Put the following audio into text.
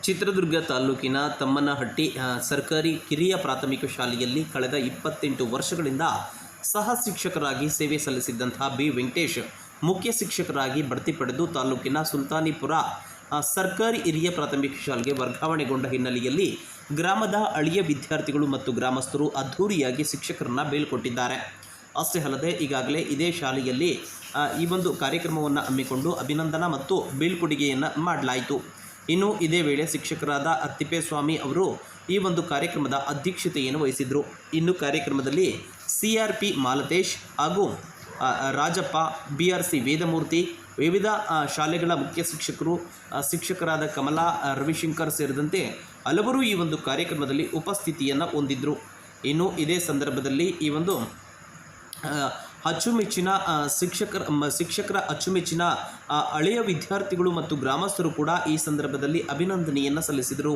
ಚಿತ್ರದುರ್ಗ ತಾಲೂಕಿನ ತಮ್ಮನಹಟ್ಟಿ ಸರ್ಕಾರಿ ಕಿರಿಯ ಪ್ರಾಥಮಿಕ ಶಾಲೆಯಲ್ಲಿ ಕಳೆದ 28 ವರ್ಷಗಳಿಂದ ಸಹ ಶಿಕ್ಷಕರಾಗಿ ಸೇವೆ ಸಲ್ಲಿಸಿದ್ದಂತಹ ಬಿ ವೆಂಕಟೇಶ್ ಮುಖ್ಯ ಶಿಕ್ಷಕರಾಗಿ ಬಡ್ತಿ ಪಡೆದು ತಾಲೂಕಿನ ಸುಲ್ತಾನಿಪುರ ಸರ್ಕಾರಿ ಹಿರಿಯ ಪ್ರಾಥಮಿಕ ಶಾಲೆಗೆ ವರ್ಗಾವಣೆಗೊಂಡ ಹಿನ್ನೆಲೆಯಲ್ಲಿ ಗ್ರಾಮದ ಅಳಿಯ ವಿದ್ಯಾರ್ಥಿಗಳು ಮತ್ತು ಗ್ರಾಮಸ್ಥರು ಅದ್ಧೂರಿಯಾಗಿ ಶಿಕ್ಷಕರನ್ನ ಬೀಳ್ಕೊಟ್ಟಿದ್ದಾರೆ. ಅಷ್ಟೇ ಅಲ್ಲದೆ ಈಗಾಗಲೇ ಇದೇ ಶಾಲೆಯಲ್ಲಿ ಈ ಒಂದು ಕಾರ್ಯಕ್ರಮವನ್ನು ಹಮ್ಮಿಕೊಂಡು ಅಭಿನಂದನಾ ಮತ್ತು ಬೀಳ್ಕೊಡುಗೆಯನ್ನು ಮಾಡಲಾಯಿತು. ಇನ್ನು ಇದೇ ವೇಳೆ ಶಿಕ್ಷಕರಾದ ತಿಪ್ಪೇಸ್ವಾಮಿ ಅವರು ಈ ಒಂದು ಕಾರ್ಯಕ್ರಮದ ಅಧ್ಯಕ್ಷತೆಯನ್ನು ವಹಿಸಿದರು. ಇನ್ನು ಕಾರ್ಯಕ್ರಮದಲ್ಲಿ CRP ಮಾಲತೇಶ್ ಹಾಗೂ ರಾಜಪ್ಪ, BRC ವೇದಮೂರ್ತಿ, ವಿವಿಧ ಶಾಲೆಗಳ ಮುಖ್ಯ ಶಿಕ್ಷಕರು, ಶಿಕ್ಷಕರಾದ ಕಮಲಾ, ರವಿಶಂಕರ್ ಸೇರಿದಂತೆ ಹಲವರು ಈ ಒಂದು ಕಾರ್ಯಕ್ರಮದಲ್ಲಿ ಉಪಸ್ಥಿತಿಯನ್ನು ಹೊಂದಿದ್ದರು. ಇನ್ನು ಇದೇ ಸಂದರ್ಭದಲ್ಲಿ ಈ ಒಂದು ಅಚ್ಚುಮೆಚ್ಚಿನ ಶಿಕ್ಷಕರ ಅಚ್ಚುಮೆಚ್ಚಿನ ಹಳೆಯ ವಿದ್ಯಾರ್ಥಿಗಳು ಮತ್ತು ಗ್ರಾಮಸ್ಥರು ಕೂಡ ಈ ಸಂದರ್ಭದಲ್ಲಿ ಅಭಿನಂದನೆಯನ್ನು ಸಲ್ಲಿಸಿದರು.